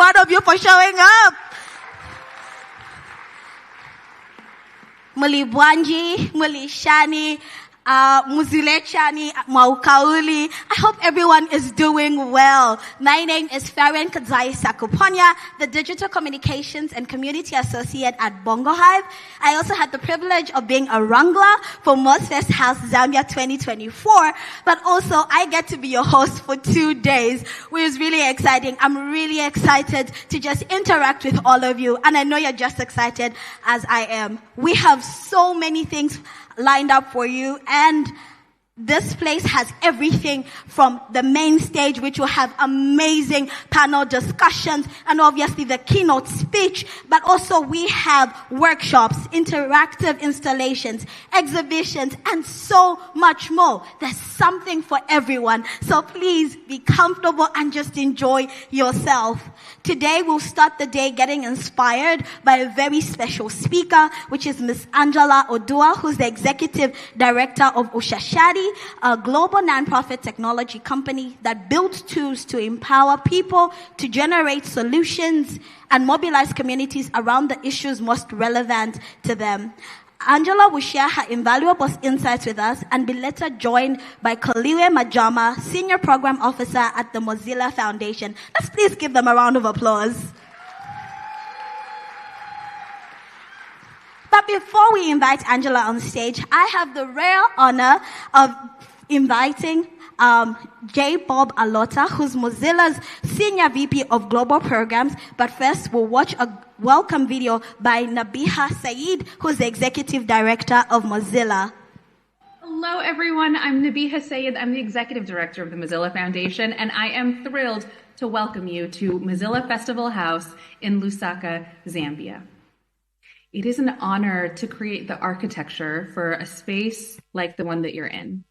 one of you for showing up. Mulibwanji, Mulishani, Muzilechani, Maukauli. I hope everyone is doing well. My name is Farron Kadzai Sakuponya, the Digital Communications and Community Associate at Bongo Hive. I also had the privilege of being a wrangler for MozFest House Zambia 2024, but also I get to be your host for 2 days, which is really exciting. I'm really excited to just interact with all of you, and I know you're just excited as I am. We have so many things lined up for you, and this place has everything from the main stage, which will have amazing panel discussions and obviously the keynote speech, but also we have workshops, interactive installations, exhibitions, and so much more. There's something for everyone. So please be comfortable and just enjoy yourself. Today we'll start the day getting inspired by a very special speaker, which is Ms. Angela Oduor, who's the Executive Director of Ushahidi, a global nonprofit technology company that builds tools to empower people to generate solutions and mobilize communities around the issues most relevant to them. Angela will share her invaluable insights with us and be later joined by Kaliwe Majama, Senior Program Officer at the Mozilla Foundation. Let's please give them a round of applause. But before we invite Angela on stage, I have the rare honor of inviting J. Bob Alota, who's Mozilla's Senior VP of Global Programs. But first, we'll watch a welcome video by Nabiha Saeed, who's the Executive Director of Mozilla. Hello, everyone. I'm Nabiha Saeed. I'm the Executive Director of the Mozilla Foundation, and I am thrilled to welcome you to Mozilla Festival House in Lusaka, Zambia. It is an honor to create the architecture for a space like the one that you're in,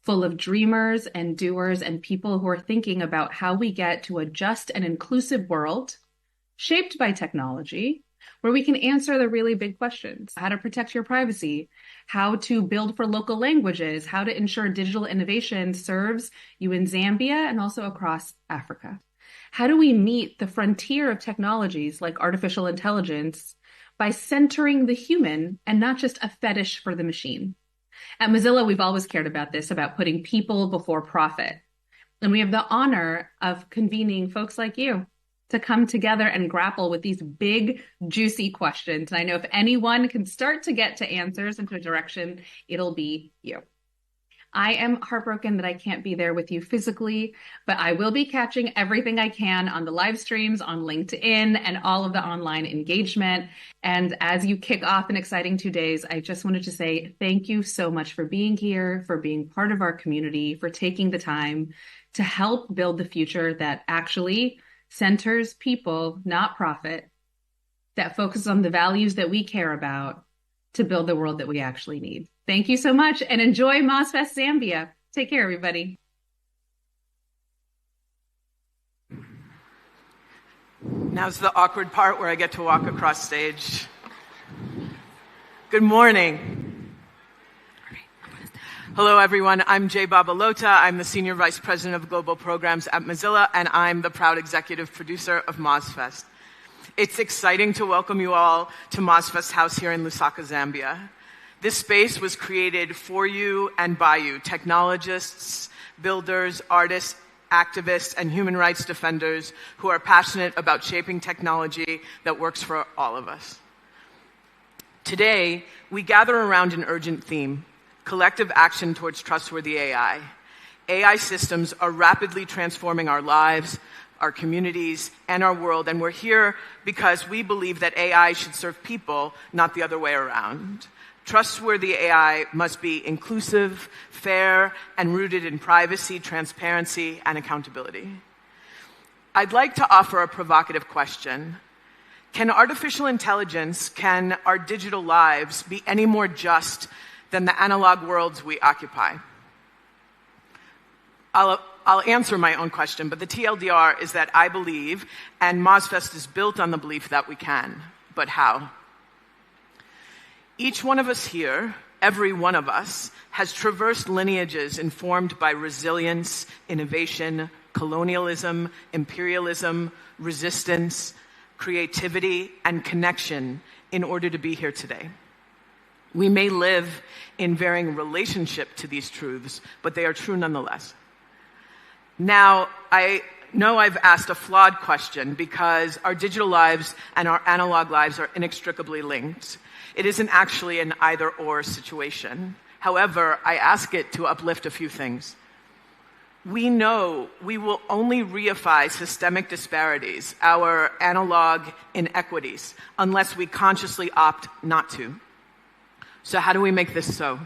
full of dreamers and doers and people who are thinking about how we get to a just and inclusive world shaped by technology, where we can answer the really big questions: how to protect your privacy, how to build for local languages, how to ensure digital innovation serves you in Zambia and also across Africa. How do we meet the frontier of technologies like artificial intelligence by centering the human and not just a fetish for the machine? At Mozilla, we've always cared about this, about putting people before profit. And we have the honor of convening folks like you to come together and grapple with these big, juicy questions. And I know if anyone can start to get to answers into a direction, it'll be you. I am heartbroken that I can't be there with you physically, but I will be catching everything I can on the live streams, on LinkedIn, and all of the online engagement. And as you kick off an exciting 2 days, I just wanted to say thank you so much for being here, for being part of our community, for taking the time to help build the future that actually centers people, not profit, that focuses on the values that we care about to build the world that we actually need. Thank you so much, and enjoy MozFest Zambia. Take care, everybody. Now's the awkward part where I get to walk across stage. Good morning. Hello, everyone. I'm J. Babalota. I'm the Senior Vice President of Global Programs at Mozilla, and I'm the proud executive producer of MozFest. It's exciting to welcome you all to MozFest House here in Lusaka, Zambia. This space was created for you and by you, technologists, builders, artists, activists, and human rights defenders who are passionate about shaping technology that works for all of us. Today, we gather around an urgent theme: collective action towards trustworthy AI. AI systems are rapidly transforming our lives, our communities, and our world, and we're here because we believe that AI should serve people, not the other way around. Trustworthy AI must be inclusive, fair, and rooted in privacy, transparency, and accountability. I'd like to offer a provocative question. Can artificial intelligence, can our digital lives be any more just than the analog worlds we occupy? I'll answer my own question, but the TLDR is that I believe, and MozFest is built on the belief that we can. But how? Each one of us here, every one of us, has traversed lineages informed by resilience, innovation, colonialism, imperialism, resistance, creativity, and connection in order to be here today. We may live in varying relationship to these truths, but they are true nonetheless. Now, I know I've asked a flawed question because our digital lives and our analog lives are inextricably linked. It isn't actually an either-or situation. However, I ask it to uplift a few things. We know we will only reify systemic disparities, our analog inequities, unless we consciously opt not to. So how do we make this so?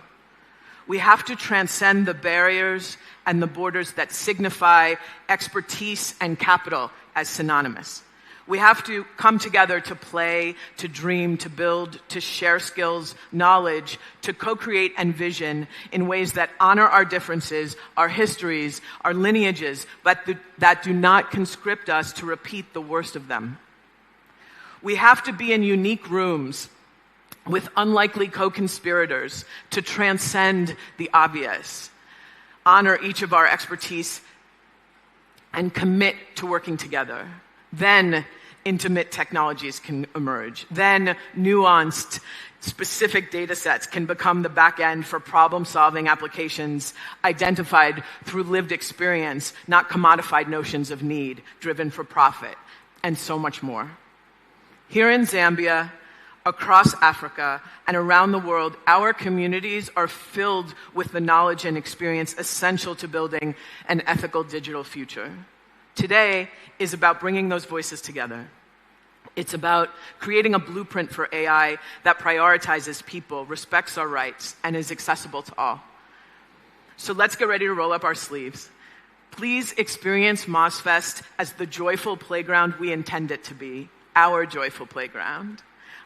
We have to transcend the barriers and the borders that signify expertise and capital as synonymous. We have to come together to play, to dream, to build, to share skills, knowledge, to co-create and vision in ways that honor our differences, our histories, our lineages, but that do not conscript us to repeat the worst of them. We have to be in unique rooms with unlikely co-conspirators to transcend the obvious, honor each of our expertise, and commit to working together. Then intimate technologies can emerge. Then nuanced, specific data sets can become the back end for problem-solving applications identified through lived experience, not commodified notions of need, driven for profit, and so much more. Here in Zambia, across Africa, and around the world, our communities are filled with the knowledge and experience essential to building an ethical digital future. Today is about bringing those voices together. It's about creating a blueprint for AI that prioritizes people, respects our rights, and is accessible to all. So let's get ready to roll up our sleeves. Please experience MozFest as the joyful playground we intend it to be, our joyful playground.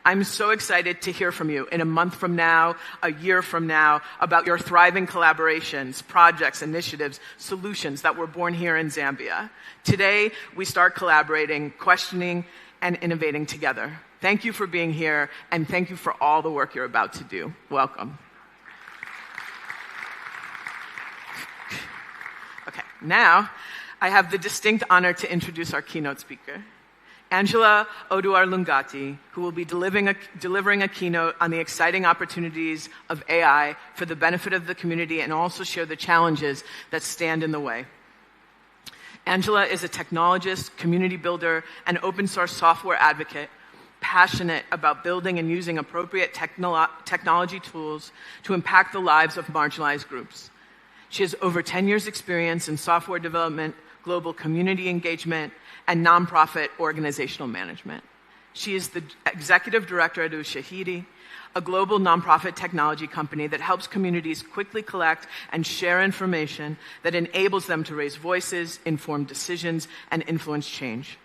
I'm so excited to hear from you in a month from now, a year from now, about your thriving collaborations, projects, initiatives, solutions that were born here in Zambia. Today, we start collaborating, questioning, and innovating together. Thank you for being here, and thank you for all the work you're about to do. Welcome. Okay, now I have the distinct honor to introduce our keynote speaker, Angela Oduor Lungati, who will be delivering a keynote on the exciting opportunities of AI for the benefit of the community and also share the challenges that stand in the way. Angela is a technologist, community builder, and open source software advocate, passionate about building and using appropriate technology tools to impact the lives of marginalized groups. She has over 10 years' experience in software development, global community engagement, and nonprofit organizational management. She is the executive director at Ushahidi, a global nonprofit technology company that helps communities quickly collect and share information that enables them to raise voices, inform decisions, and influence change.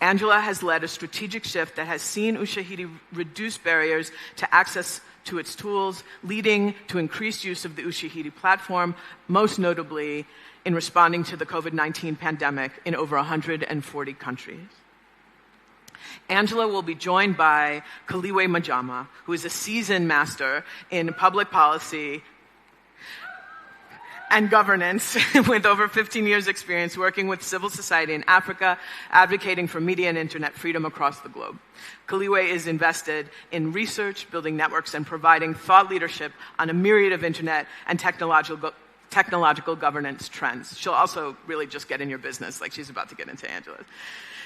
Angela has led a strategic shift that has seen Ushahidi reduce barriers to access to its tools, leading to increased use of the Ushahidi platform, most notably in responding to the COVID-19 pandemic in over 140 countries. Angela will be joined by Kaliwe Majama, who is a seasoned master in public policy and governance with over 15 years' experience working with civil society in Africa, advocating for media and internet freedom across the globe. Kaliwe is invested in research, building networks, and providing thought leadership on a myriad of internet and technological governance trends. She'll also really just get in your business like she's about to get into Angela's.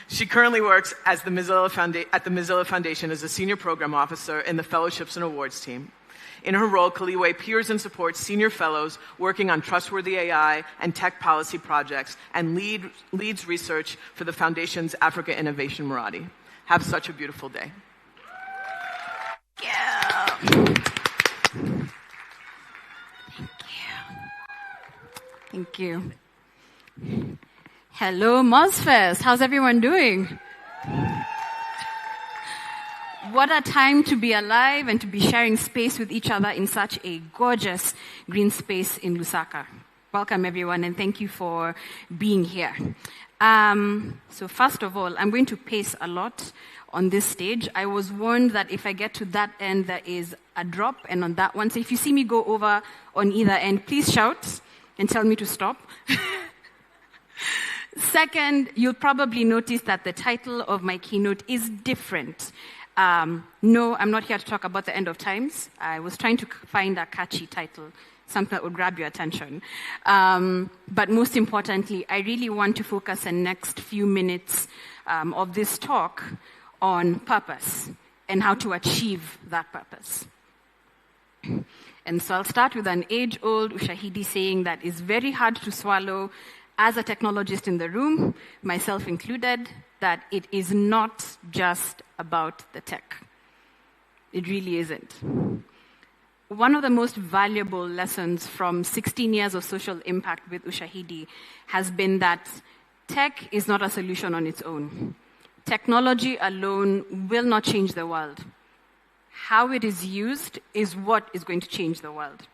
She currently works at the Mozilla Foundation as a senior program officer in the Fellowships and Awards team. In her role, Kaliwe peers and supports senior fellows working on trustworthy AI and tech policy projects and leads research for the Foundation's Africa Innovation Marathi. Have such a beautiful day. Yeah. Thank you. Hello, MozFest. How's everyone doing? What a time to be alive and to be sharing space with each other in such a gorgeous green space in Lusaka. Welcome, everyone, and thank you for being here. So first of all, I'm going to pace a lot on this stage. I was warned that if I get to that end, there is a drop, and on that one, so if you see me go over on either end, please shout and tell me to stop. Second, you'll probably notice that the title of my keynote is different. No, I'm not here to talk about the end of times. I was trying to find a catchy title, something that would grab your attention. But most importantly, I really want to focus the next few minutes of this talk on purpose and how to achieve that purpose. And so I'll start with an age-old Ushahidi saying that is very hard to swallow as a technologist in the room, myself included, that it is not just about the tech. It really isn't. One of the most valuable lessons from 16 years of social impact with Ushahidi has been that tech is not a solution on its own. Technology alone will not change the world. How it is used is what is going to change the world.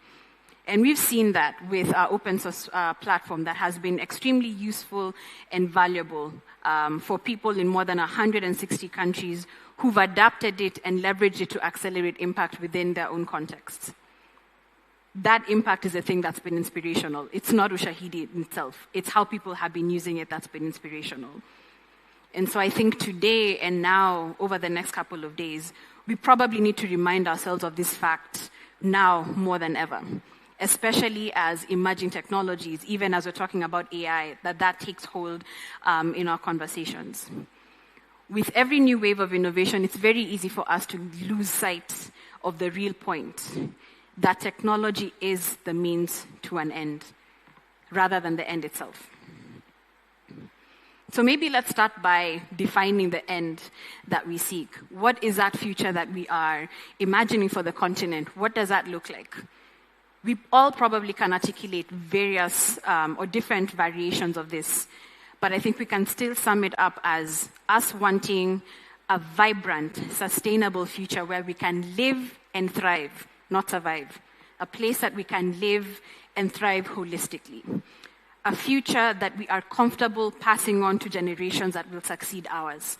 And we've seen that with our open source platform that has been extremely useful and valuable for people in more than 160 countries who've adapted it and leveraged it to accelerate impact within their own contexts. That impact is the thing that's been inspirational. It's not Ushahidi itself. It's how people have been using it that's been inspirational. And so I think today and now, over the next couple of days, we probably need to remind ourselves of this fact now more than ever, especially as emerging technologies, even as we're talking about AI, that takes hold in our conversations. With every new wave of innovation, it's very easy for us to lose sight of the real point, that technology is the means to an end, rather than the end itself. So maybe let's start by defining the end that we seek. What is that future that we are imagining for the continent? What does that look like? We all probably can articulate various or different variations of this, but I think we can still sum it up as us wanting a vibrant, sustainable future where we can live and thrive, not survive. A place that we can live and thrive holistically. A future that we are comfortable passing on to generations that will succeed ours.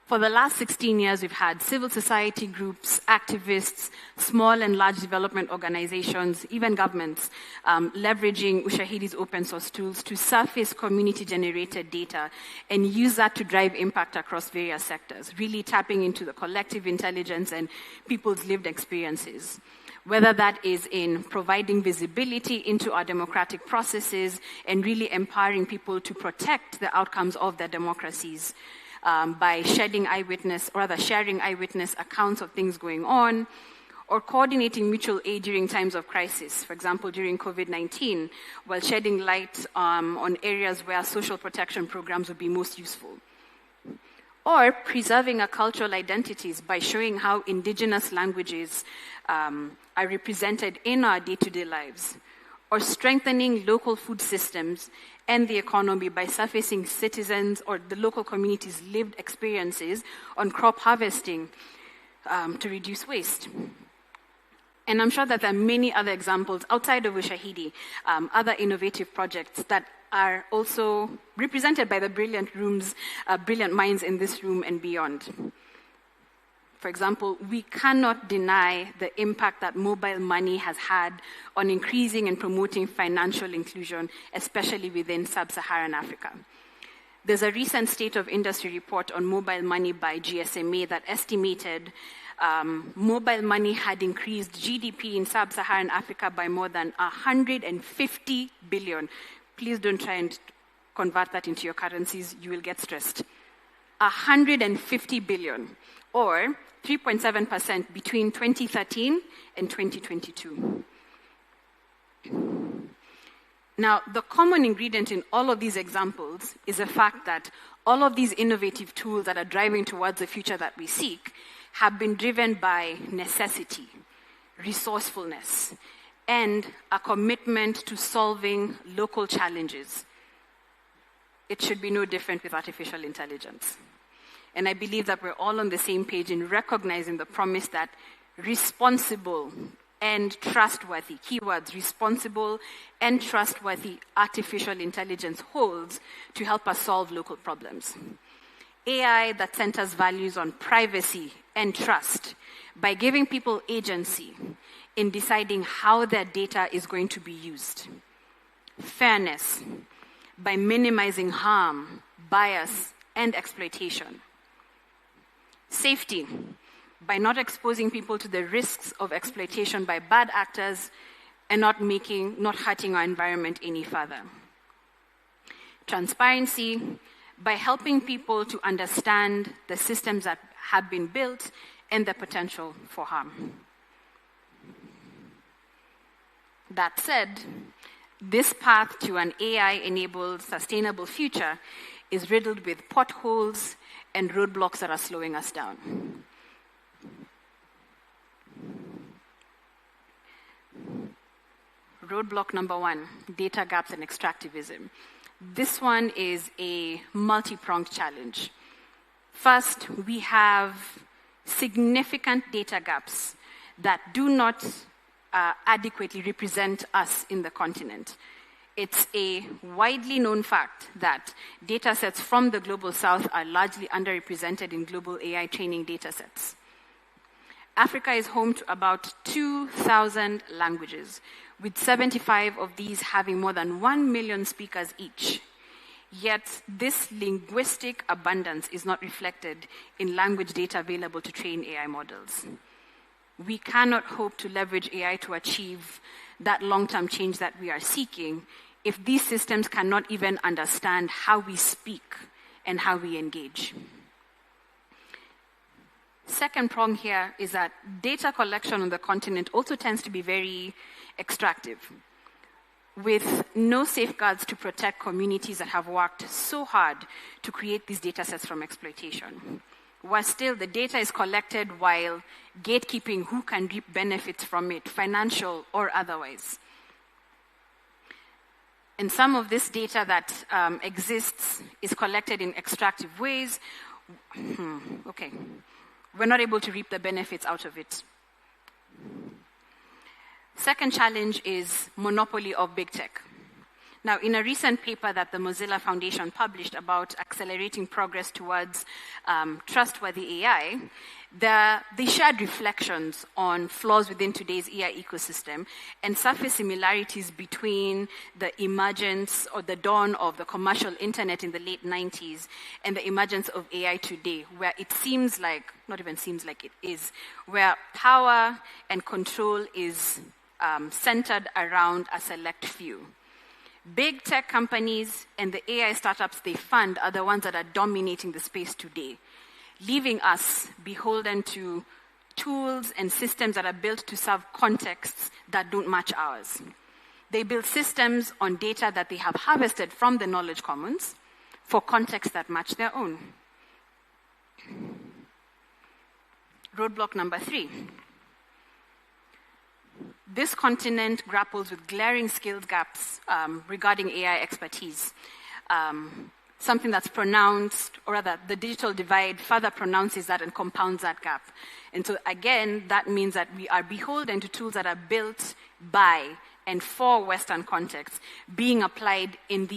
For the last 16 years, we've had civil society groups, activists, small and large development organizations, even governments, leveraging Ushahidi's open source tools to surface community-generated data and use that to drive impact across various sectors, really tapping into the collective intelligence and people's lived experiences. Whether that is in providing visibility into our democratic processes and really empowering people to protect the outcomes of their democracies, by sharing eyewitness accounts of things going on, or coordinating mutual aid during times of crisis, for example, during COVID-19, while shedding light on areas where social protection programs would be most useful. Or preserving our cultural identities by showing how indigenous languages are represented in our day-to-day lives, or strengthening local food systems and the economy by surfacing citizens or the local community's lived experiences on crop harvesting to reduce waste. And I'm sure that there are many other examples outside of Ushahidi, other innovative projects that are also represented by the brilliant minds in this room and beyond. For example, we cannot deny the impact that mobile money has had on increasing and promoting financial inclusion, especially within sub-Saharan Africa. There's a recent State of Industry report on mobile money by GSMA that estimated mobile money had increased GDP in sub-Saharan Africa by more than 150 billion. Please don't try and convert that into your currencies, you will get stressed. 150 billion, or 3.7% between 2013 and 2022. Now, the common ingredient in all of these examples is the fact that all of these innovative tools that are driving towards the future that we seek have been driven by necessity, resourcefulness, and a commitment to solving local challenges. It should be no different with artificial intelligence. And I believe that we're all on the same page in recognizing the promise that responsible and trustworthy, keywords, responsible and trustworthy artificial intelligence holds to help us solve local problems. AI that centers values on privacy and trust by giving people agency in deciding how their data is going to be used. Fairness, by minimizing harm, bias, and exploitation. Safety, by not exposing people to the risks of exploitation by bad actors and not hurting our environment any further. Transparency, by helping people to understand the systems that have been built and the potential for harm. That said, this path to an AI-enabled sustainable future is riddled with potholes and roadblocks that are slowing us down. Roadblock number 1, data gaps and extractivism. This one is a multi-pronged challenge. First, we have significant data gaps that do not adequately represent us in the continent. It's a widely known fact that data sets from the Global South are largely underrepresented in global AI training data sets. Africa is home to about 2,000 languages, with 75 of these having more than 1 million speakers each. Yet, this linguistic abundance is not reflected in language data available to train AI models. We cannot hope to leverage AI to achieve that long-term change that we are seeking if these systems cannot even understand how we speak and how we engage. Second prong here is that data collection on the continent also tends to be very extractive, with no safeguards to protect communities that have worked so hard to create these data sets from exploitation. While still the data is collected while gatekeeping who can reap benefits from it, financial or otherwise. And some of this data that exists is collected in extractive ways. Okay. We're not able to reap the benefits out of it. Second challenge is monopoly of big tech. Now, in a recent paper that the Mozilla Foundation published about accelerating progress towards trustworthy AI, they shared reflections on flaws within today's AI ecosystem and surface similarities between the emergence or the dawn of the commercial internet in the late 90s and the emergence of AI today, where it seems like, not even seems like it is, where power and control is centered around a select few. Big tech companies and the AI startups they fund are the ones that are dominating the space today, leaving us beholden to tools and systems that are built to serve contexts that don't match ours. They build systems on data that they have harvested from the knowledge commons for contexts that match their own. Roadblock number 3. This continent grapples with glaring skills gaps regarding AI expertise. Something that's pronounced, or rather, the digital divide further pronounces that and compounds that gap. And so again, that means that we are beholden to tools that are built by and for Western contexts being applied in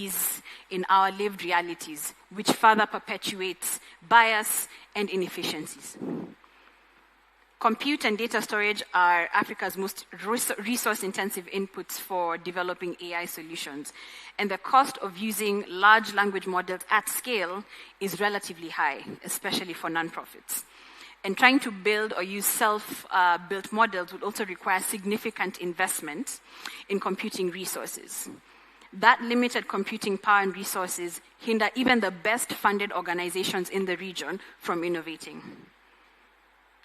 our lived realities, which further perpetuates bias and inefficiencies. Compute and data storage are Africa's most resource-intensive inputs for developing AI solutions. And the cost of using large language models at scale is relatively high, especially for nonprofits. And trying to build or use self-built models would also require significant investment in computing resources. That limited computing power and resources hinder even the best-funded organizations in the region from innovating.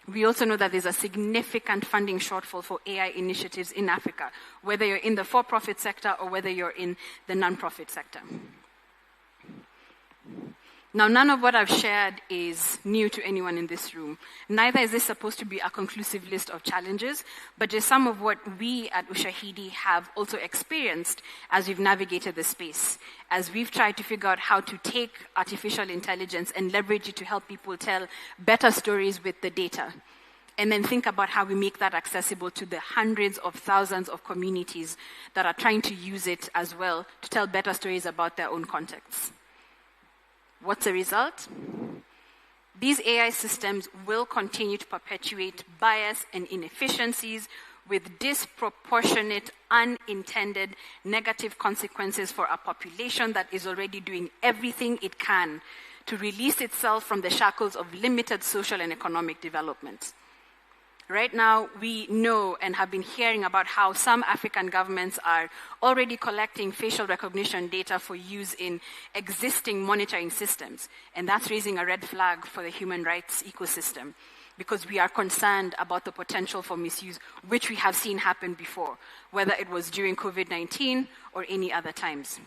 We also know that there's a significant funding shortfall for AI initiatives in Africa, whether you're in the for-profit sector or whether you're in the non-profit sector. Now, none of what I've shared is new to anyone in this room. Neither is this supposed to be a conclusive list of challenges, but just some of what we at Ushahidi have also experienced as we've navigated the space, as we've tried to figure out how to take artificial intelligence and leverage it to help people tell better stories with the data, and then think about how we make that accessible to the hundreds of thousands of communities that are trying to use it as well to tell better stories about their own contexts. What's the result? These AI systems will continue to perpetuate bias and inefficiencies, with disproportionate, unintended negative consequences for a population that is already doing everything it can to release itself from the shackles of limited social and economic development. Right now, we know and have been hearing about how some African governments are already collecting facial recognition data for use in existing monitoring systems. And that's raising a red flag for the human rights ecosystem, because we are concerned about the potential for misuse, which we have seen happen before, whether it was during COVID-19 or any other times.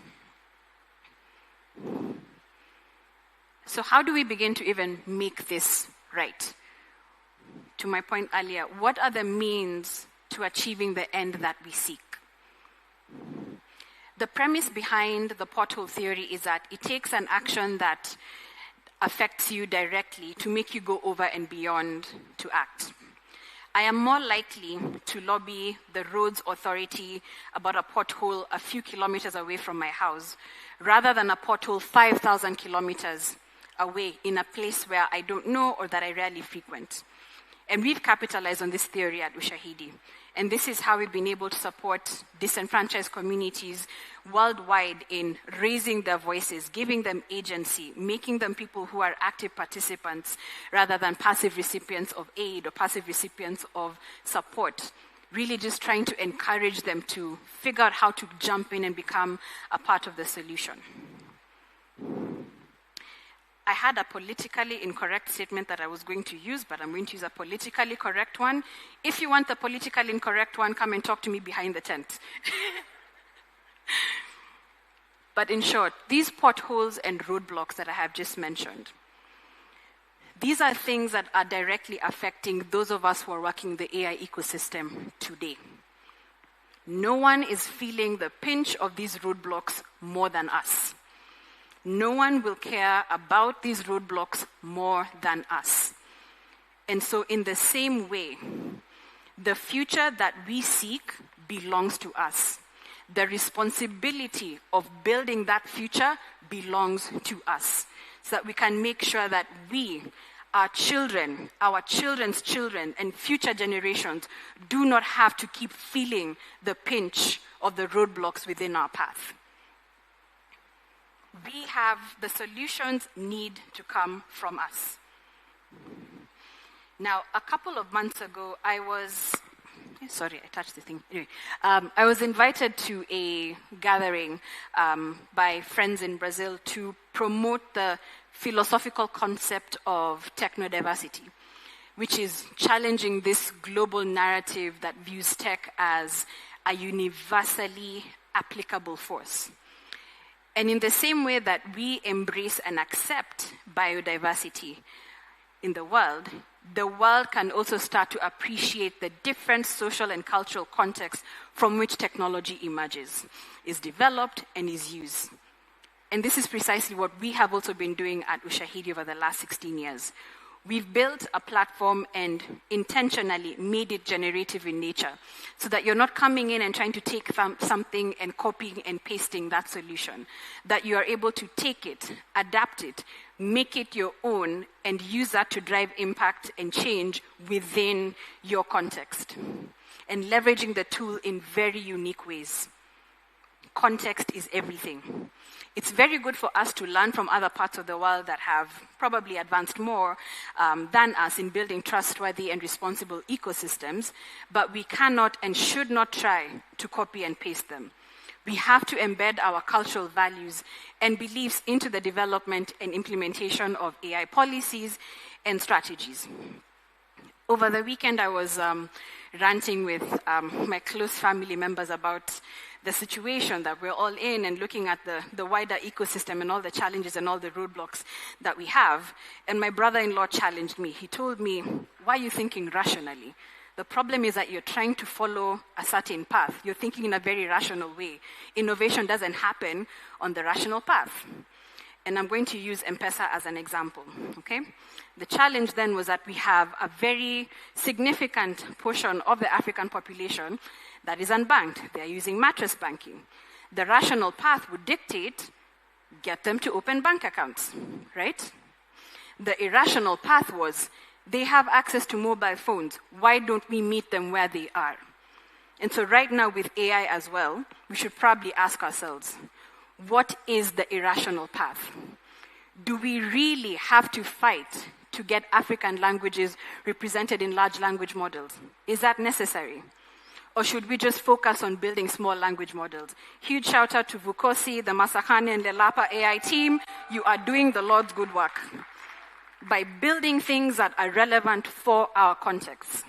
So how do we begin to even make this right? To my point earlier, what are the means to achieving the end that we seek? The premise behind the pothole theory is that it takes an action that affects you directly to make you go over and beyond to act. I am more likely to lobby the roads authority about a pothole a few kilometers away from my house rather than a pothole 5,000 kilometers away in a place where I don't know or that I rarely frequent. And we've capitalized on this theory at Ushahidi. And this is how we've been able to support disenfranchised communities worldwide in raising their voices, giving them agency, making them people who are active participants rather than passive recipients of aid or passive recipients of support. Really just trying to encourage them to figure out how to jump in and become a part of the solution. I had a politically incorrect statement that I was going to use, but I'm going to use a politically correct one. If you want the politically incorrect one, come and talk to me behind the tent. But in short, these potholes and roadblocks that I have just mentioned, these are things that are directly affecting those of us who are working the AI ecosystem today. No one is feeling the pinch of these roadblocks more than us. No one will care about these roadblocks more than us. And so in the same way, the future that we seek belongs to us. The responsibility of building that future belongs to us, so that we can make sure that we, our children, our children's children, and future generations do not have to keep feeling the pinch of the roadblocks within our path. We have, the solutions need to come from us. Now, a couple of months ago, I was invited to a gathering by friends in Brazil to promote the philosophical concept of technodiversity, which is challenging this global narrative that views tech as a universally applicable force. And in the same way that we embrace and accept biodiversity in the world can also start to appreciate the different social and cultural contexts from which technology emerges, is developed, and is used. And this is precisely what we have also been doing at Ushahidi over the last 16 years. We've built a platform and intentionally made it generative in nature, so that you're not coming in and trying to take something and copying and pasting that solution, that you are able to take it, adapt it, make it your own, and use that to drive impact and change within your context, and leveraging the tool in very unique ways. Context is everything. It's very good for us to learn from other parts of the world that have probably advanced more than us in building trustworthy and responsible ecosystems, but we cannot and should not try to copy and paste them. We have to embed our cultural values and beliefs into the development and implementation of AI policies and strategies. Over the weekend, I was ranting with my close family members about the situation that we're all in and looking at the wider ecosystem and all the challenges and all the roadblocks that we have. And my brother-in-law challenged me. He told me, why are you thinking rationally? The problem is that you're trying to follow a certain path. You're thinking in a very rational way. Innovation doesn't happen on the rational path. And I'm going to use M-Pesa as an example, okay? The challenge then was that we have a very significant portion of the African population that is unbanked. They're using mattress banking. The rational path would dictate, get them to open bank accounts, right? The irrational path was, they have access to mobile phones. Why don't we meet them where they are? And so right now with AI as well, we should probably ask ourselves, what is the irrational path? Do we really have to fight to get African languages represented in large language models? Is that necessary? Or should we just focus on building small language models? Huge shout out to Vukosi, the Masakane and Lelapa AI team. You are doing the Lord's good work by building things that are relevant for our context.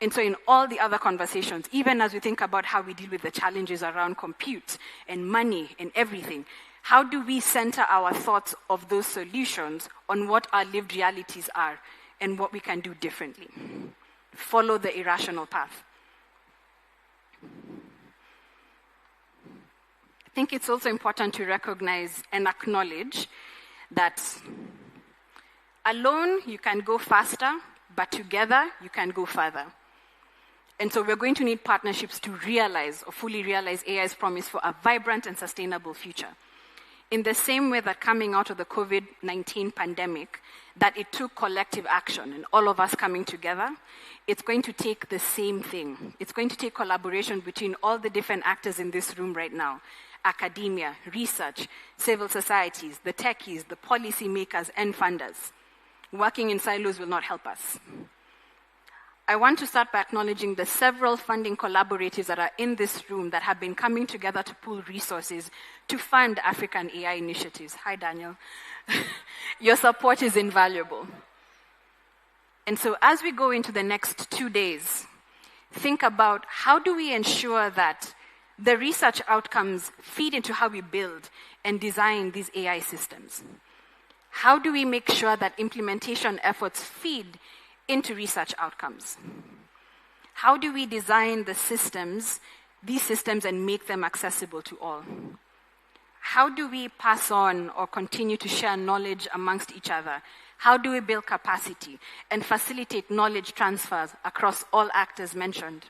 And so in all the other conversations, even as we think about how we deal with the challenges around compute and money and everything, how do we center our thoughts of those solutions on what our lived realities are and what we can do differently? Follow the irrational path. I think it's also important to recognize and acknowledge that alone you can go faster, but together you can go further. And so we're going to need partnerships to realize or fully realize AI's promise for a vibrant and sustainable future. In the same way that coming out of the COVID-19 pandemic, that it took collective action and all of us coming together, it's going to take the same thing. It's going to take collaboration between all the different actors in this room right now: academia, research, civil societies, the techies, the policy makers, and funders. Working in silos will not help us. I want to start by acknowledging the several funding collaboratives that are in this room that have been coming together to pool resources to fund African AI initiatives. Hi, Daniel. Your support is invaluable. And so as we go into the next 2 days, think about how do we ensure that the research outcomes feed into how we build and design these AI systems? How do we make sure that implementation efforts feed into research outcomes? How do we design these systems and make them accessible to all? How do we pass on or continue to share knowledge amongst each other? How do we build capacity and facilitate knowledge transfers across all actors mentioned?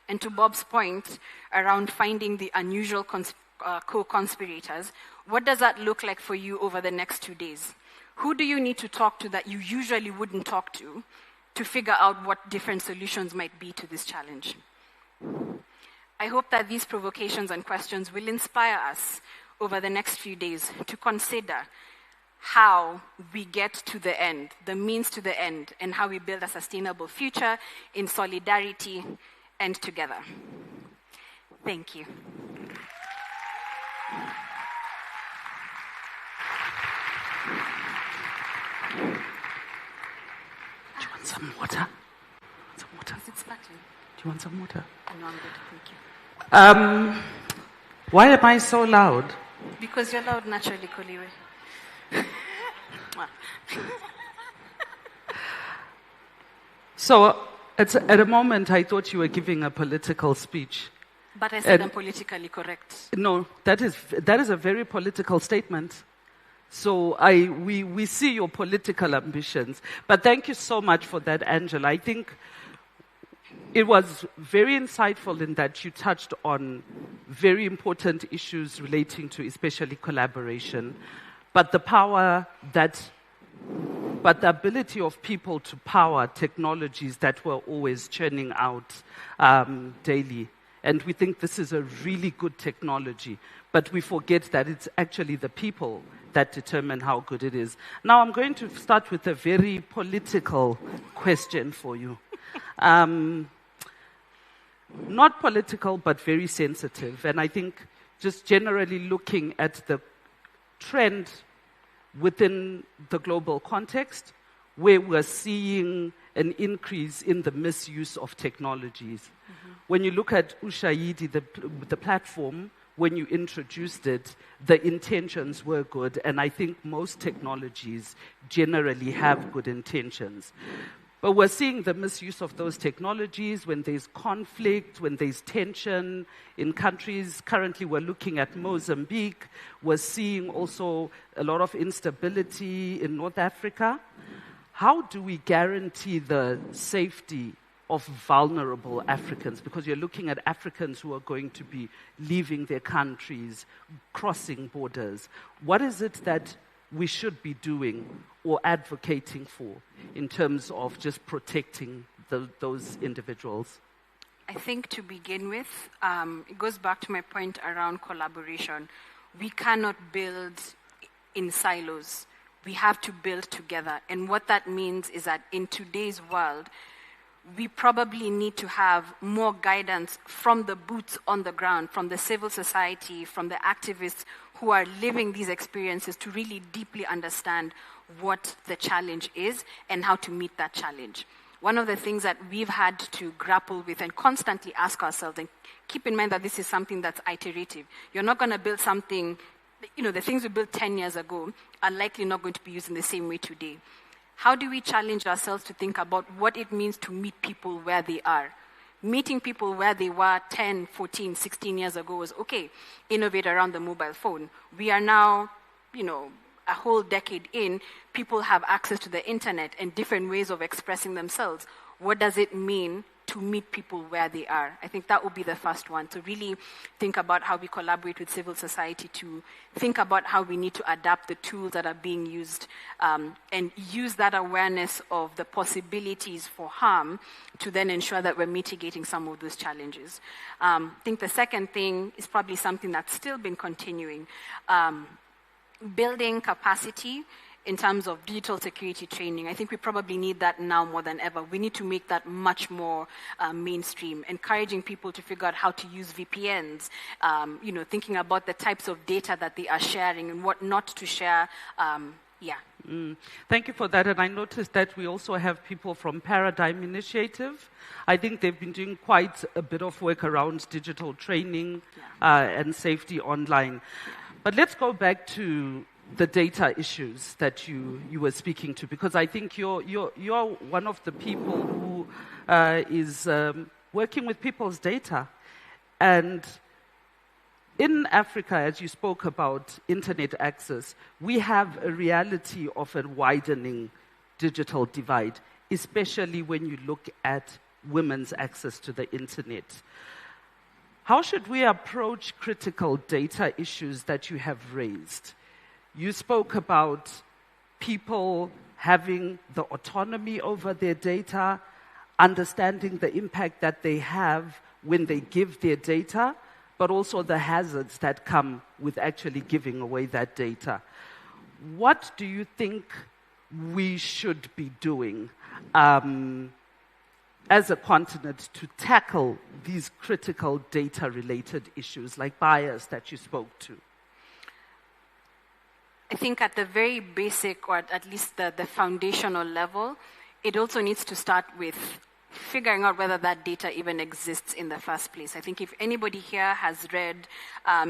And to Bob's point around finding the unusual co-conspirators, what does that look like for you over the next 2 days? Who do you need to talk to that you usually wouldn't talk to figure out what different solutions might be to this challenge? I hope that these provocations and questions will inspire us over the next few days to consider how we get to the end, the means to the end, and how we build a sustainable future in solidarity and together. Thank you. Do you want some water? Some water? Is it sparkling? Do you want some water? No, I'm good, thank you. Why am I so loud? Because you're loud naturally, Koliwe. So, at a moment, I thought you were giving a political speech. But I said I'm politically correct. No, that is a very political statement. So we see your political ambitions. But thank you so much for that, Angela. I think it was very insightful in that you touched on very important issues relating to especially collaboration. But the ability of people to power technologies that were always churning out daily. And we think this is a really good technology. But we forget that it's actually the people that determine how good it is. Now I'm going to start with a very political question for you. Not political, but very sensitive. And I think just generally looking at the trend within the global context, where we're seeing an increase in the misuse of technologies. Mm-hmm. When you look at Ushahidi, the platform, when you introduced it, the intentions were good, and I think most technologies generally have good intentions. But we're seeing the misuse of those technologies when there's conflict, when there's tension in countries. Currently, we're looking at Mozambique. We're seeing also a lot of instability in North Africa. How do we guarantee the safety of vulnerable Africans? Because you're looking at Africans who are going to be leaving their countries, crossing borders. What is it that we should be doing or advocating for in terms of just protecting those individuals? I think to begin with, it goes back to my point around collaboration. We cannot build in silos. We have to build together. And what that means is that in today's world, we probably need to have more guidance from the boots on the ground, from the civil society, from the activists who are living these experiences to really deeply understand what the challenge is and how to meet that challenge. One of the things that we've had to grapple with and constantly ask ourselves, and keep in mind that this is something that's iterative. You're not going to build something, the things we built 10 years ago are likely not going to be used in the same way today. How do we challenge ourselves to think about what it means to meet people where they are? Meeting people where they were 10, 14, 16 years ago was, okay, innovate around the mobile phone. We are now, a whole decade in, people have access to the internet and different ways of expressing themselves. What does it mean to meet people where they are? I think that would be the first one, to really think about how we collaborate with civil society, to think about how we need to adapt the tools that are being used and use that awareness of the possibilities for harm to then ensure that we're mitigating some of those challenges. I think the second thing is probably something that's still been continuing. Building capacity in terms of digital security training. I think we probably need that now more than ever. We need to make that much more mainstream, encouraging people to figure out how to use VPNs, thinking about the types of data that they are sharing and what not to share. Thank you for that. And I noticed that we also have people from Paradigm Initiative. I think they've been doing quite a bit of work around digital training and safety online. But let's go back to the data issues that you were speaking to, because I think you're one of the people who is working with people's data. And in Africa, as you spoke about internet access, we have a reality of a widening digital divide, especially when you look at women's access to the internet. How should we approach critical data issues that you have raised? You spoke about people having the autonomy over their data, understanding the impact that they have when they give their data, but also the hazards that come with actually giving away that data. What do you think we should be doing as a continent to tackle these critical data-related issues like bias that you spoke to? I think at the very basic, or at least the foundational level, it also needs to start with figuring out whether that data even exists in the first place. I think if anybody here has read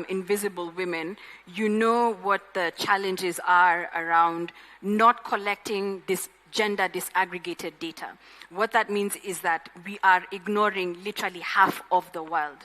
Invisible Women, you know what the challenges are around not collecting this gender disaggregated data. What that means is that we are ignoring literally half of the world.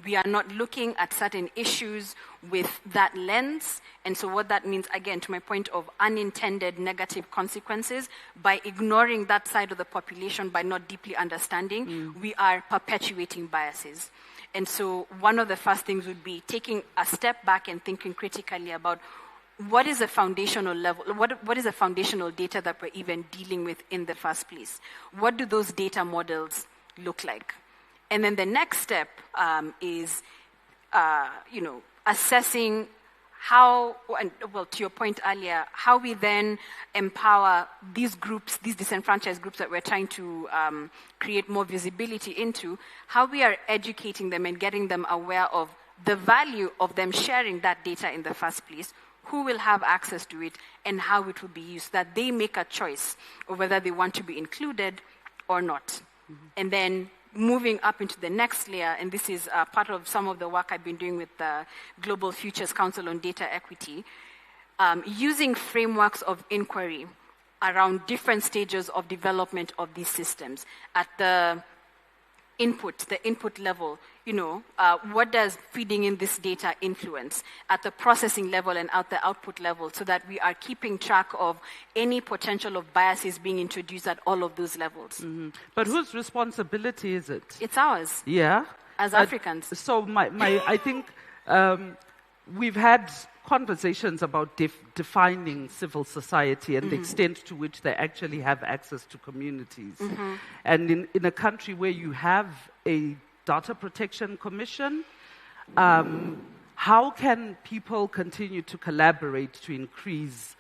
We are not looking at certain issues with that lens. And so what that means, again, to my point of unintended negative consequences, by ignoring that side of the population, by not deeply understanding, we are perpetuating biases. And so one of the first things would be taking a step back and thinking critically about what is the foundational level, what is the foundational data that we're even dealing with in the first place? What do those data models look like? And then the next step is, assessing how, to your point earlier, how we then empower these groups, these disenfranchised groups that we're trying to create more visibility into, how we are educating them and getting them aware of the value of them sharing that data in the first place, who will have access to it, and how it will be used, so that they make a choice of whether they want to be included or not. And then moving up into the next layer, and this is part of some of the work I've been doing with the Global Futures Council on Data Equity, using frameworks of inquiry around different stages of development of these systems. At the input level, what does feeding in this data influence? At the processing level and at the output level, so that we are keeping track of any potential of biases being introduced at all of those levels. But whose responsibility is it? It's ours. Yeah. As Africans. So I think we've had conversations about defining civil society and the extent to which they actually have access to communities. And in a country where you have a Data Protection Commission. How can people continue to collaborate to increase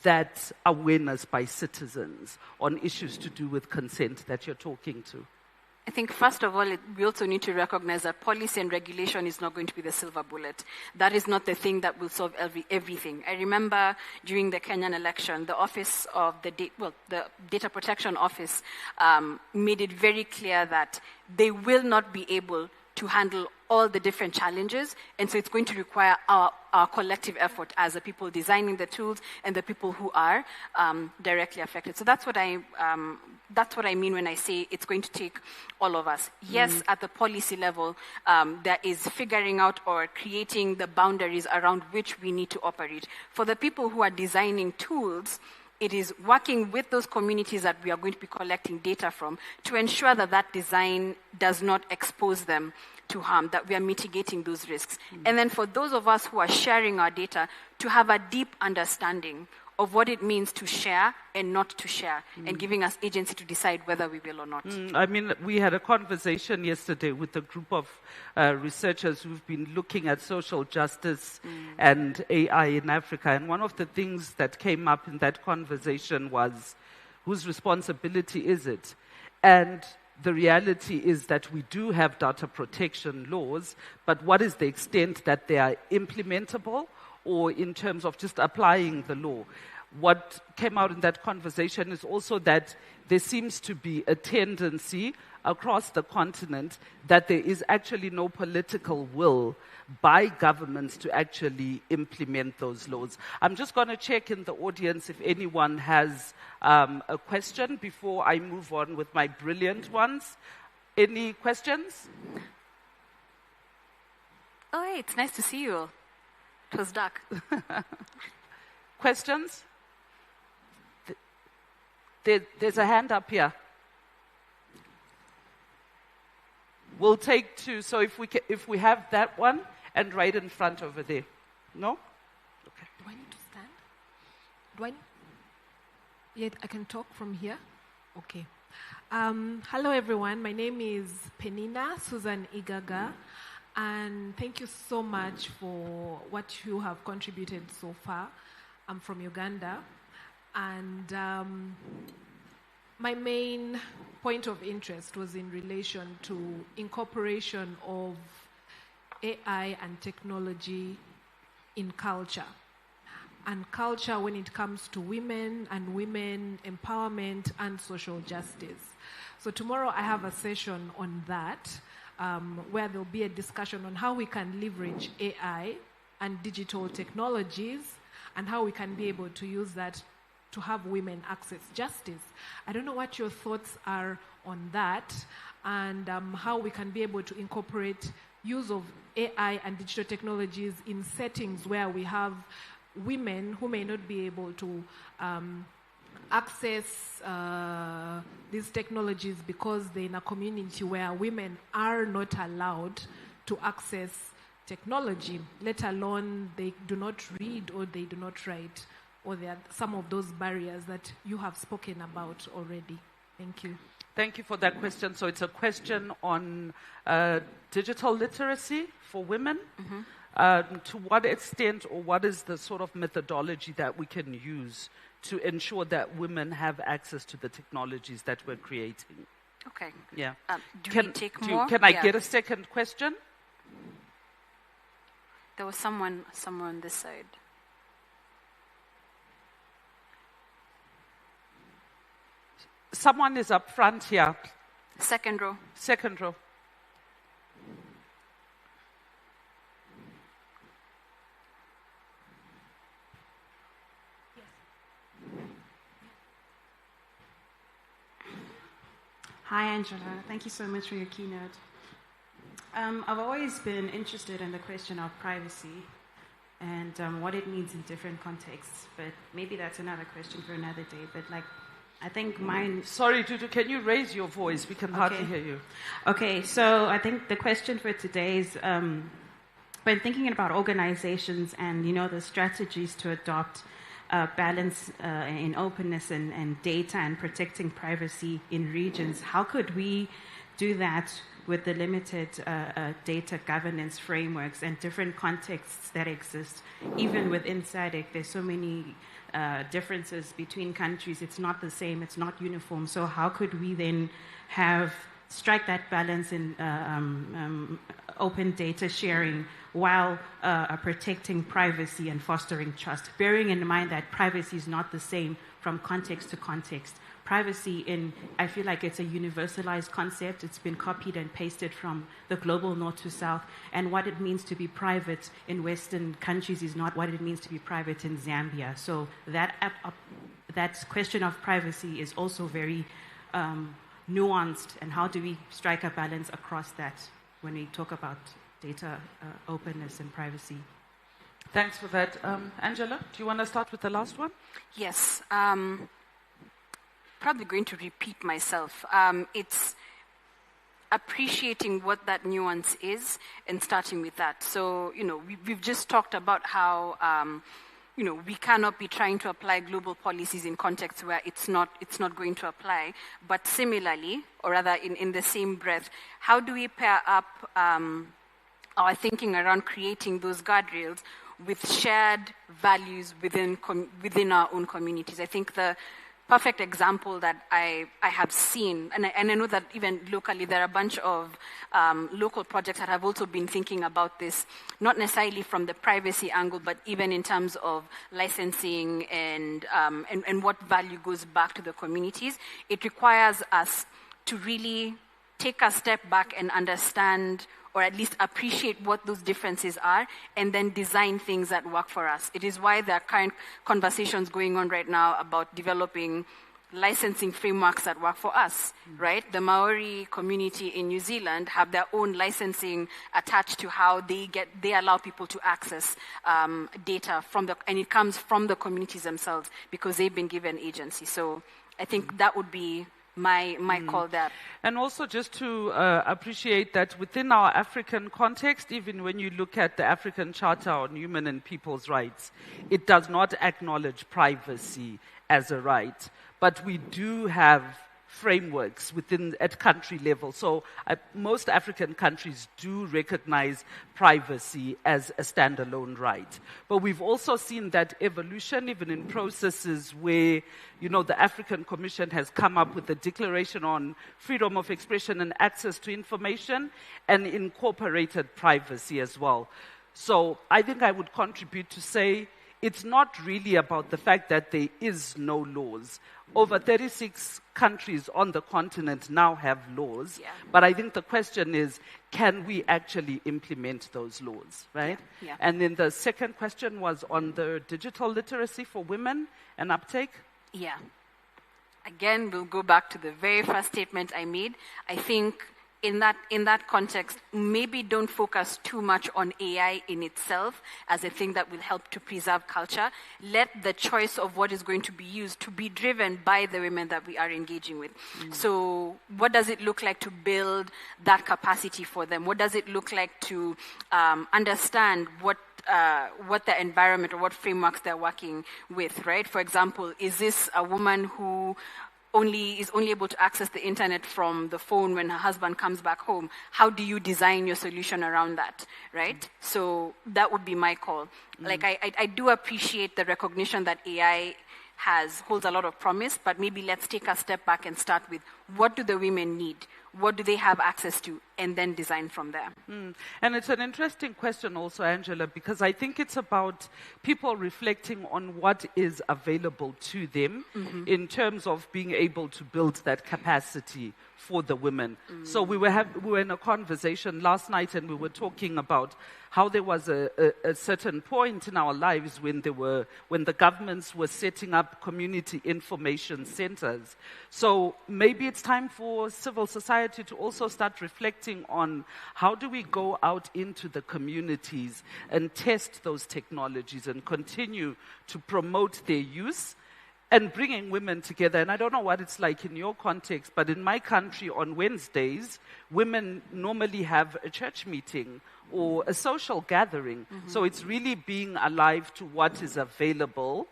that awareness by citizens on issues to do with consent that you're talking to? I think, first of all, we also need to recognize that policy and regulation is not going to be the silver bullet. That is not the thing that will solve everything. I remember during the Kenyan election, the Office of the Data Protection Office made it very clear that they will not be able to handle all the different challenges, and so it's going to require our collective effort as the people designing the tools and the people who are directly affected. So that's what I mean when I say it's going to take all of us. Yes, at the policy level, there is figuring out or creating the boundaries around which we need to operate. For the people who are designing tools, it is working with those communities that we are going to be collecting data from to ensure that that design does not expose them to harm, that we are mitigating those risks. And then for those of us who are sharing our data, to have a deep understanding of what it means to share and not to share, and giving us agency to decide whether we will or not. I mean, we had a conversation yesterday with a group of researchers who've been looking at social justice and AI in Africa, and one of the things that came up in that conversation was, whose responsibility is it? And the reality is that we do have data protection laws, but what is the extent that they are implementable, or in terms of just applying the law? What came out in that conversation is also that there seems to be a tendency across the continent that there is actually no political will by governments to actually implement those laws. I'm just going to check in the audience if anyone has a question before I move on with my brilliant ones. Any questions? Oh, hey, it's nice to see you all. It was dark. Questions? There's a hand up here. We'll take two. So if we have that one, and right in front over there. No? Okay. Do I need to stand? Do I? Yet I can talk from here? Okay. Hello, everyone. My name is Penina Susan Igaga. And thank you so much for what you have contributed so far. I'm from Uganda. And my main point of interest was in relation to incorporation of AI and technology in culture. And culture when it comes to women and women empowerment and social justice. So tomorrow I have a session on that, where there'll be a discussion on how we can leverage AI and digital technologies and how we can be able to use that to have women access justice. I don't know what your thoughts are on that, and how we can be able to incorporate use of AI and digital technologies in settings where we have women who may not be able to access these technologies because they're in a community where women are not allowed to access technology, let alone they do not read or they do not write, or there are some of those barriers that you have spoken about already. Thank you. Thank you for that question. So it's a question on digital literacy for women. To what extent, or what is the sort of methodology that we can use to ensure that women have access to the technologies that we're creating? Okay. Yeah. We take more? Can I get a second question? There was someone on this side. Someone is up front here. Second row. Second row. Hi, Angela. Thank you so much for your keynote. I've always been interested in the question of privacy and what it means in different contexts, but maybe that's another question for another day. But I think mine... Sorry, Dudu, can you raise your voice? We can hardly hear you. Okay, so I think the question for today is, when thinking about organizations and, the strategies to adopt balance in openness and data and protecting privacy in regions, how could we do that with the limited data governance frameworks and different contexts that exist. Even within SADC, there's so many differences between countries. It's not the same, it's not uniform. So how could we then strike that balance in open data sharing while protecting privacy and fostering trust, bearing in mind that privacy is not the same from context to context. Privacy I feel like it's a universalized concept. It's been copied and pasted from the global north to south. And what it means to be private in Western countries is not what it means to be private in Zambia. So that question of privacy is also very nuanced. And how do we strike a balance across that when we talk about data openness and privacy? Thanks for that. Angela, do you want to start with the last one? Yes. Probably going to repeat myself. It's appreciating what that nuance is and starting with that. So, we've just talked about how, we cannot be trying to apply global policies in contexts where it's not going to apply. But similarly, or rather in the same breath, how do we pair up our thinking around creating those guardrails with shared values within our own communities? I think the perfect example that I have seen, and I know that even locally there are a bunch of local projects that have also been thinking about this, not necessarily from the privacy angle, but even in terms of licensing and what value goes back to the communities. It requires us to really take a step back and understand, or at least appreciate what those differences are, and then design things that work for us. It is why there are current conversations going on right now about developing licensing frameworks that work for us, right? The Maori community in New Zealand have their own licensing attached to how they allow people to access data and it comes from the communities themselves because they've been given agency. So I think that would be my call there. And also just to appreciate that within our African context, even when you look at the African Charter on Human and People's Rights, it does not acknowledge privacy as a right. But we do have frameworks at country level. So most African countries do recognize privacy as a standalone right. But we've also seen that evolution, even in processes where, the African Commission has come up with a declaration on freedom of expression and access to information and incorporated privacy as well. So I think I would contribute to say it's not really about the fact that there is no laws. Over 36 countries on the continent now have laws, but I think the question is, can we actually implement those laws, right? Yeah. And then the second question was on the digital literacy for women and uptake. Yeah. Again, we'll go back to the very first statement I made. I think in that context, maybe don't focus too much on AI in itself as a thing that will help to preserve culture. Let the choice of what is going to be used to be driven by the women that we are engaging with. So what does it look like to build that capacity for them? What does it look like to understand what the environment or what frameworks they're working with, right? For example, is this a woman who is only able to access the internet from the phone when her husband comes back home? How do you design your solution around that, right? So that would be my call. Like I do appreciate the recognition that AI holds a lot of promise, but maybe let's take a step back and start with what do the women need? What do they have access to? And then design from there. And it's an interesting question also, Angela, because I think it's about people reflecting on what is available to them in terms of being able to build that capacity for the women. So we were in a conversation last night and we were talking about how there was a certain point in our lives when the governments were setting up community information centers. So maybe it's time for civil society to also start reflecting on how do we go out into the communities and test those technologies and continue to promote their use and bringing women together. And I don't know what it's like in your context, but in my country on Wednesdays, women normally have a church meeting or a social gathering. So it's really being alive to what is available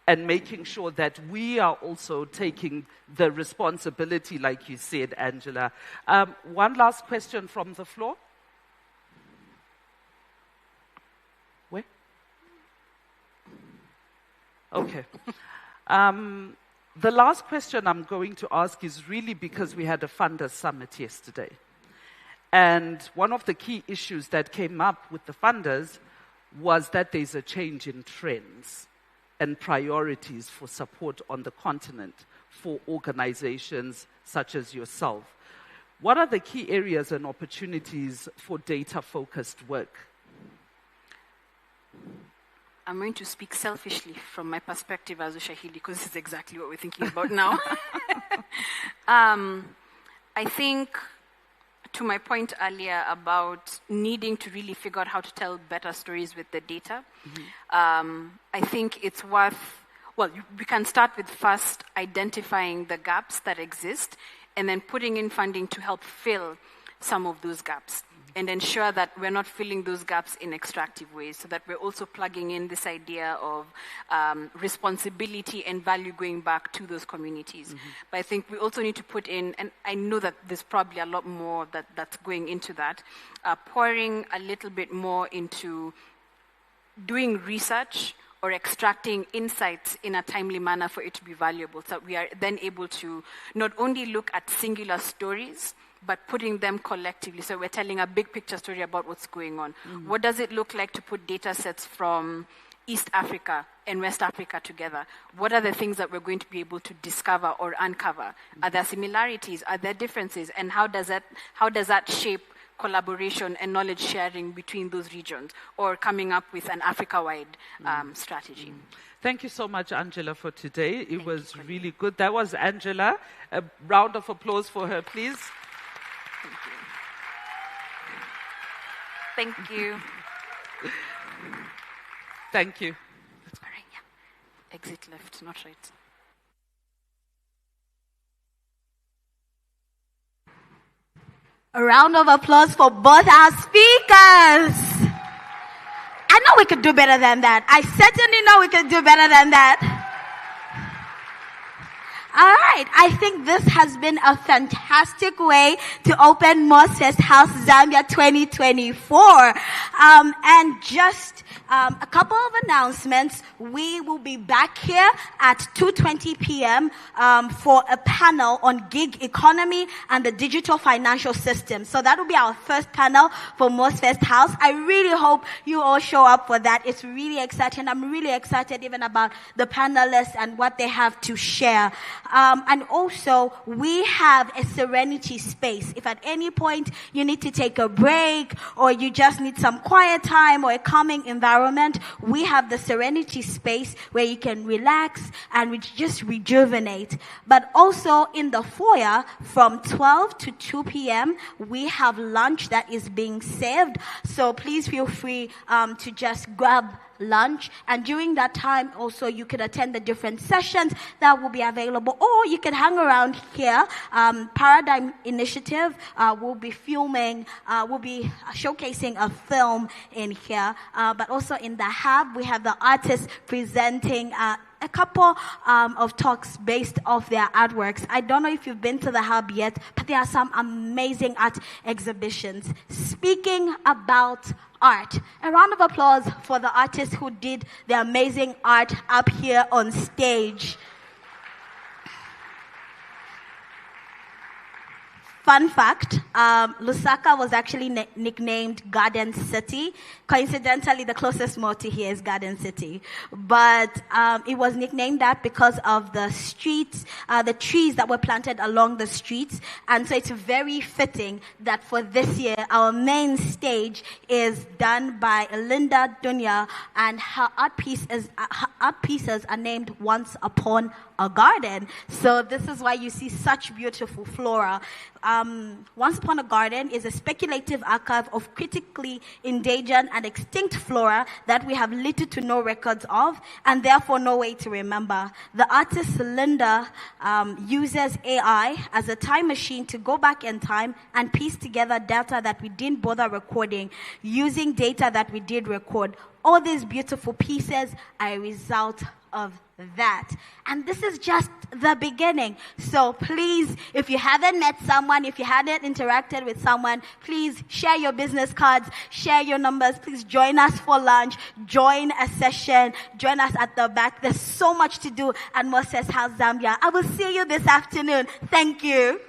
and making sure that we are also taking the responsibility, like you said, Angela. One last question from the floor. Where? Okay. The last question I'm going to ask is really because we had a funders summit yesterday. And one of the key issues that came up with the funders was that there's a change in trends and priorities for support on the continent for organizations such as yourself. What are the key areas and opportunities for data-focused work? I'm going to speak selfishly from my perspective as Ushahidi, because this is exactly what we're thinking about now. I think, to my point earlier about needing to really figure out how to tell better stories with the data, I think it's worth, well, we can start with first identifying the gaps that exist and then putting in funding to help fill some of those gaps and ensure that we're not filling those gaps in extractive ways, so that we're also plugging in this idea of responsibility and value going back to those communities. But I think we also need to put in, and I know that there's probably a lot more that's going into that, pouring a little bit more into doing research or extracting insights in a timely manner for it to be valuable. So we are then able to not only look at singular stories, but putting them collectively. So we're telling a big picture story about what's going on. What does it look like to put data sets from East Africa and West Africa together? What are the things that we're going to be able to discover or uncover? Are there similarities? Are there differences? And how does that shape collaboration and knowledge sharing between those regions, or coming up with an Africa-wide strategy? Thank you so much, Angela, for today. It was really good. That was Angela. A round of applause for her, please. Thank you. Thank you. All right, yeah. Exit left, not right. A round of applause for both our speakers. I know we could do better than that. I certainly know we could do better than that. All right, I think this has been a fantastic way to open MozFest House Zambia 2024. And just a couple of announcements. We will be back here at 2:20 p.m. For a panel on gig economy and the digital financial system. So that will be our first panel for MozFest House. I really hope you all show up for that. It's really exciting. I'm really excited even about the panelists and what they have to share. And also, we have a serenity space. If at any point you need to take a break, or you just need some quiet time or a calming environment, we have the serenity space where you can relax and just rejuvenate. But also in the foyer, from 12 to 2 p.m., we have lunch that is being served. So please feel free to just grab lunch, and during that time also you could attend the different sessions that will be available, or you can hang around here. Paradigm Initiative will be filming, will be showcasing a film in here, but also in the hub we have the artists presenting a couple of talks based off their artworks. I don't know if you've been to the hub yet, but there are some amazing art exhibitions. Speaking about art, a round of applause for the artists who did the amazing art up here on stage. Fun fact, Lusaka was actually nicknamed Garden City. Coincidentally, the closest mall to here is Garden City. But it was nicknamed that because of the streets, the trees that were planted along the streets. And so it's very fitting that for this year, our main stage is done by Linda Dunya, and her art pieces are named Once Upon a Garden. So this is why you see such beautiful flora. Once Upon a Garden is a speculative archive of critically endangered and extinct flora that we have little to no records of, and therefore no way to remember. The artist Linda uses AI as a time machine to go back in time and piece together data that we didn't bother recording, using data that we did record. All these beautiful pieces are a result of that. And this is just the beginning. So please, if you haven't met someone, if you haven't interacted with someone, please share your business cards, share your numbers. Please join us for lunch, join a session, join us at the back. There's so much to do at MozFest House Zambia. I will see you this afternoon. Thank you.